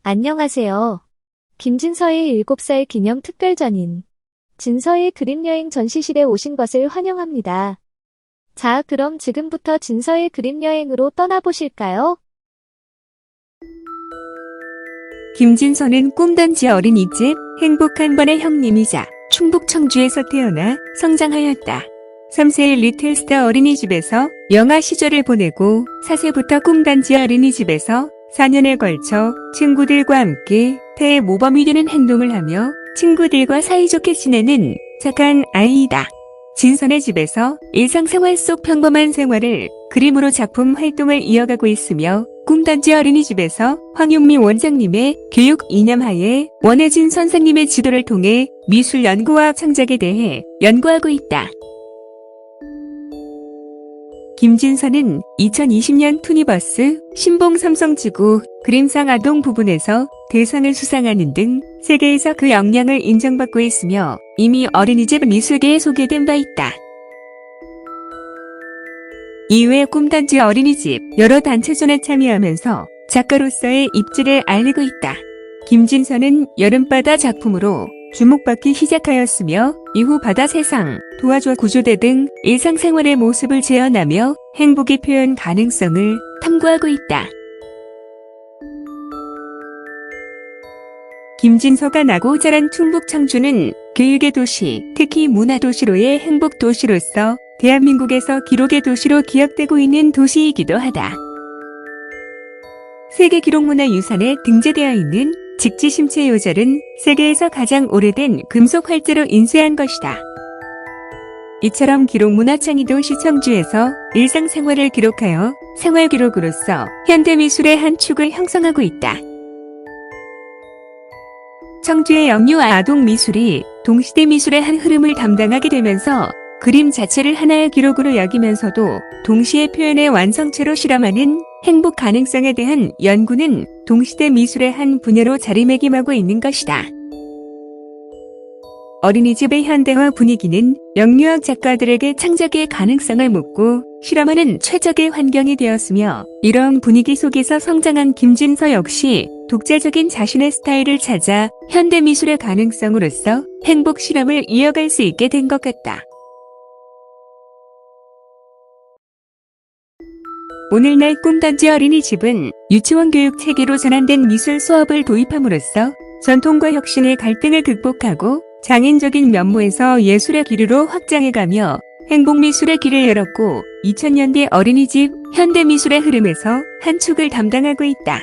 안녕하세요. 김진서의 7살 기념 특별전인 진서의 그림여행 전시실에 오신 것을 환영합니다. 자, 그럼 지금부터 진서의 그림여행으로 떠나보실까요? 김진서는 꿈단지 어린이집 행복한 번의 형님이자 충북 청주에서 태어나 성장하였다. 3세의 리틀스타 어린이집에서 영아 시절을 보내고 4세부터 꿈단지 어린이집에서 4년에 걸쳐 친구들과 함께 대모범이 되는 행동을 하며 친구들과 사이좋게 지내는 착한 아이이다. 진선의 집에서 일상생활 속 평범한 생활을 그림으로 작품 활동을 이어가고 있으며 꿈단지 어린이집에서 황용미 원장님의 교육 이념하에 원혜진 선생님의 지도를 통해 미술 연구와 창작에 대해 연구하고 있다. 김진서는 2020년 투니버스 신봉 삼성지구 그림상 아동 부분에서 대상을 수상하는 등 세계에서 그 역량을 인정받고 있으며 이미 어린이집 미술계에 소개된 바 있다. 이외 꿈단지 어린이집 여러 단체전에 참여하면서 작가로서의 입지를 알리고 있다. 김진서는 여름바다 작품으로 주목받기 시작하였으며 이후 바다 세상, 도와줘 구조대 등 일상생활의 모습을 재현하며 행복의 표현 가능성을 탐구하고 있다. 김진서가 나고 자란 충북 청주는 교육의 도시, 특히 문화도시로의 행복도시로서 대한민국에서 기록의 도시로 기억되고 있는 도시이기도 하다. 세계기록문화유산에 등재되어 있는 직지심체 요절은 세계에서 가장 오래된 금속 활자로 인쇄한 것이다. 이처럼 기록문화창의도 시청주에서 일상생활을 기록하여 생활기록으로서 현대미술의 한 축을 형성하고 있다. 청주의 영유 아동미술이 동시대 미술의 한 흐름을 담당하게 되면서 그림 자체를 하나의 기록으로 여기면서도 동시에 표현의 완성체로 실험하는 행복 가능성에 대한 연구는 동시대 미술의 한 분야로 자리매김하고 있는 것이다. 어린이집의 현대화 분위기는 영유아 작가들에게 창작의 가능성을 묻고 실험하는 최적의 환경이 되었으며 이러한 분위기 속에서 성장한 김진서 역시 독자적인 자신의 스타일을 찾아 현대미술의 가능성으로서 행복 실험을 이어갈 수 있게 된 것 같다. 오늘날 꿈단지 어린이집은 유치원 교육 체계로 전환된 미술 수업을 도입함으로써 전통과 혁신의 갈등을 극복하고 장인적인 면모에서 예술의 기류로 확장해가며 행복미술의 길을 열었고 2000년대 어린이집 현대미술의 흐름에서 한 축을 담당하고 있다.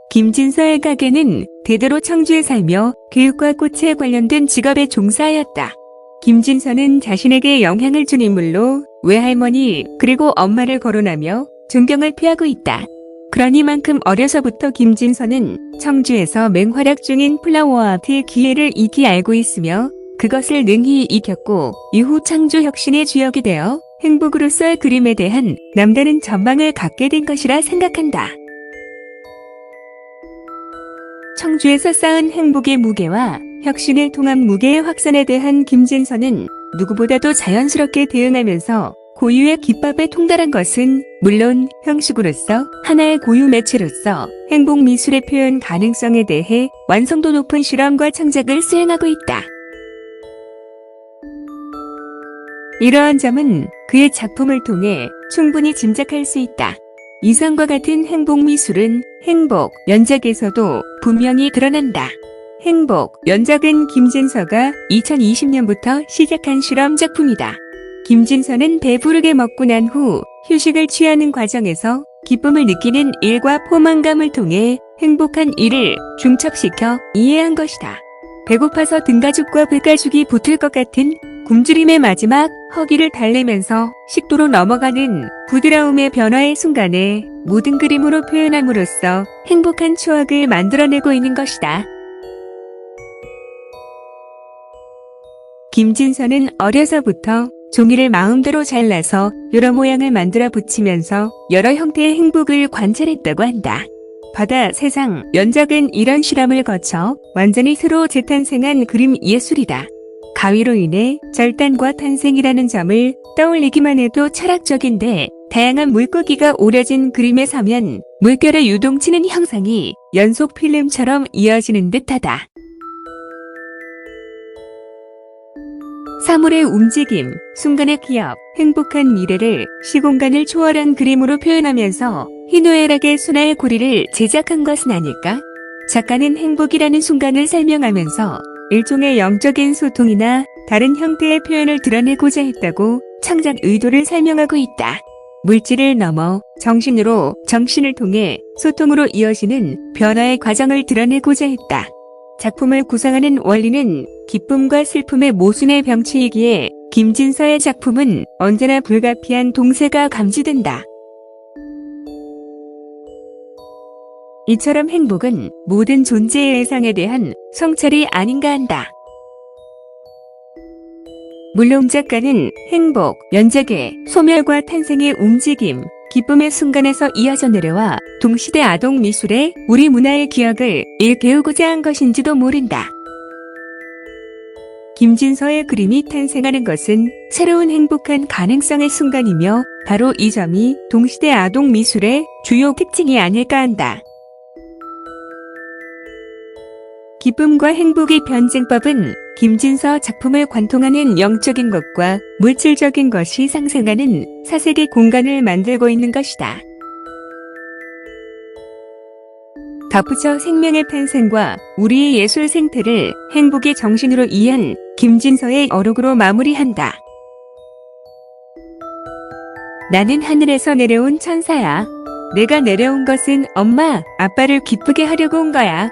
김진서의 가게는 대대로 청주에 살며 교육과 꽃에 관련된 직업에 종사하였다. 김진서는 자신에게 영향을 준 인물로 외할머니 그리고 엄마를 거론하며 존경을 표하고 있다. 그러니만큼 어려서부터 김진서는 청주에서 맹활약 중인 플라워 아트의 기회를 익히 알고 있으며 그것을 능히 익혔고 이후 창조 혁신의 주역이 되어 행복으로서의 그림에 대한 남다른 전망을 갖게 된 것이라 생각한다. 청주에서 쌓은 행복의 무게와 혁신을 통한 무게의 확산에 대한 김진서는 누구보다도 자연스럽게 대응하면서 고유의 기법에 통달한 것은 물론 형식으로서 하나의 고유 매체로서 행복 미술의 표현 가능성에 대해 완성도 높은 실험과 창작을 수행하고 있다. 이러한 점은 그의 작품을 통해 충분히 짐작할 수 있다. 이상과 같은 행복 미술은 행복 연작에서도 분명히 드러난다. 행복 연작은 김진서가 2020년부터 시작한 실험 작품이다. 김진서는 배부르게 먹고 난 후 휴식을 취하는 과정에서 기쁨을 느끼는 일과 포만감을 통해 행복한 일을 중첩시켜 이해한 것이다. 배고파서 등가죽과 배가죽이 붙을 것 같은 굶주림의 마지막 허기를 달래면서 식도로 넘어가는 부드러움의 변화의 순간에 모든 그림으로 표현함으로써 행복한 추억을 만들어내고 있는 것이다. 김진서는 어려서부터 종이를 마음대로 잘라서 여러 모양을 만들어 붙이면서 여러 형태의 행복을 관찰했다고 한다. 바다, 세상, 연작은 이런 실험을 거쳐 완전히 새로 재탄생한 그림 예술이다. 가위로 인해 절단과 탄생이라는 점을 떠올리기만 해도 철학적인데 다양한 물고기가 오려진 그림에 서면 물결의 유동치는 형상이 연속 필름처럼 이어지는 듯하다. 사물의 움직임, 순간의 기억, 행복한 미래를 시공간을 초월한 그림으로 표현하면서 희노애락의 순화의 고리를 제작한 것은 아닐까? 작가는 행복이라는 순간을 설명하면서 일종의 영적인 소통이나 다른 형태의 표현을 드러내고자 했다고 창작 의도를 설명하고 있다. 물질을 넘어 정신으로, 정신을 통해 소통으로 이어지는 변화의 과정을 드러내고자 했다. 작품을 구성하는 원리는 기쁨과 슬픔의 모순의 병치이기에 김진서의 작품은 언제나 불가피한 동세가 감지된다. 이처럼 행복은 모든 존재의 예상에 대한 성찰이 아닌가 한다. 물론 작가는 행복, 연재계, 소멸과 탄생의 움직임, 기쁨의 순간에서 이어져 내려와 동시대 아동 미술의 우리 문화의 기억을 일깨우고자 한 것인지도 모른다. 김진서의 그림이 탄생하는 것은 새로운 행복한 가능성의 순간이며 바로 이 점이 동시대 아동 미술의 주요 특징이 아닐까 한다. 기쁨과 행복의 변증법은 김진서 작품을 관통하는 영적인 것과 물질적인 것이 상생하는 사색의 공간을 만들고 있는 것이다. 덧붙여 생명의 탄생과 우리의 예술 생태를 행복의 정신으로 이해한 김진서의 어록으로 마무리한다. 나는 하늘에서 내려온 천사야. 내가 내려온 것은 엄마, 아빠를 기쁘게 하려고 온 거야.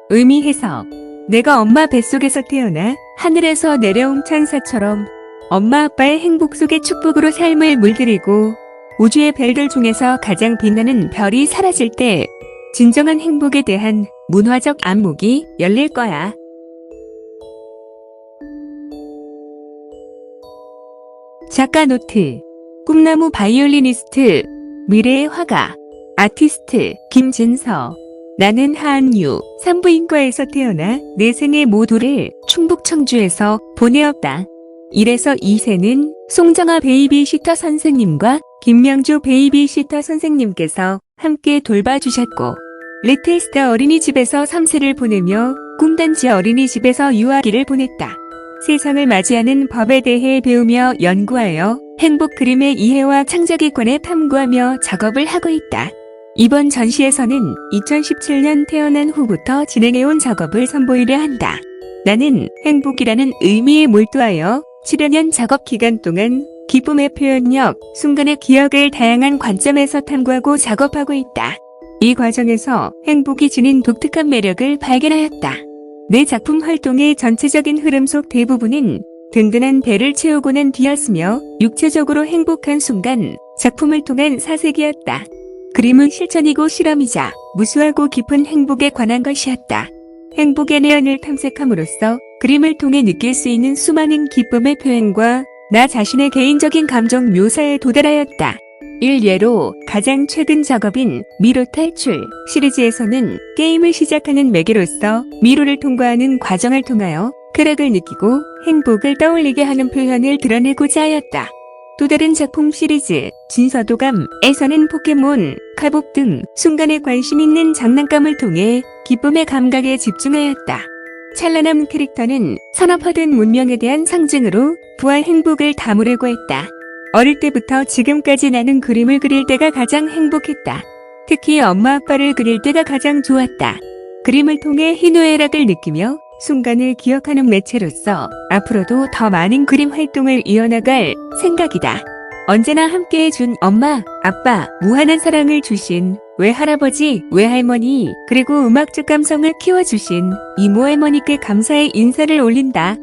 의미 해석. 내가 엄마 뱃속에서 태어나 하늘에서 내려온 천사처럼 엄마 아빠의 행복 속의 축복으로 삶을 물들이고 우주의 별들 중에서 가장 빛나는 별이 사라질 때 진정한 행복에 대한 문화적 안목이 열릴 거야. 작가 노트. 꿈나무 바이올리니스트, 미래의 화가, 아티스트, 김진서. 나는 한유, 산부인과에서 태어나 내 생의 모두를 충북 청주에서 보내었다. 1에서 2세는 송정아 베이비시터 선생님과 김명주 베이비시터 선생님께서 함께 돌봐주셨고, 리틀스타 어린이집에서 3세를 보내며 꿈단지 어린이집에서 유아기를 보냈다. 세상을 맞이하는 법에 대해 배우며 연구하여 행복 그림의 이해와 창작에 관해 탐구하며 작업을 하고 있다. 이번 전시에서는 2017년 태어난 후부터 진행해온 작업을 선보이려 한다. 나는 행복이라는 의미에 몰두하여 7여 년 작업 기간 동안 기쁨의 표현력, 순간의 기억을 다양한 관점에서 탐구하고 작업하고 있다. 이 과정에서 행복이 지닌 독특한 매력을 발견하였다. 내 작품 활동의 전체적인 흐름 속 대부분은 든든한 배를 채우고 난 뒤였으며 육체적으로 행복한 순간, 작품을 통한 사색이었다. 그림은 실천이고 실험이자 무수하고 깊은 행복에 관한 것이었다. 행복의 내연을 탐색함으로써 그림을 통해 느낄 수 있는 수많은 기쁨의 표현과 나 자신의 개인적인 감정 묘사에 도달하였다. 일예로 가장 최근 작업인 미로 탈출 시리즈에서는 게임을 시작하는 매개로서 미로를 통과하는 과정을 통하여 쾌락을 느끼고 행복을 떠올리게 하는 표현을 드러내고자 하였다. 또 다른 작품 시리즈 진서도감에서는 포켓몬, 칼복 등 순간에 관심 있는 장난감을 통해 기쁨의 감각에 집중하였다. 찬란한 캐릭터는 선업화된 문명에 대한 상징으로 부와 행복을 담으려고 했다. 어릴 때부터 지금까지 나는 그림을 그릴 때가 가장 행복했다. 특히 엄마 아빠를 그릴 때가 가장 좋았다. 그림을 통해 희노애락을 느끼며 순간을 기억하는 매체로서 앞으로도 더 많은 그림 활동을 이어나갈 생각이다. 언제나 함께해준 엄마, 아빠, 무한한 사랑을 주신 외할아버지, 외할머니, 그리고 음악적 감성을 키워주신 이모 할머니께 감사의 인사를 올린다.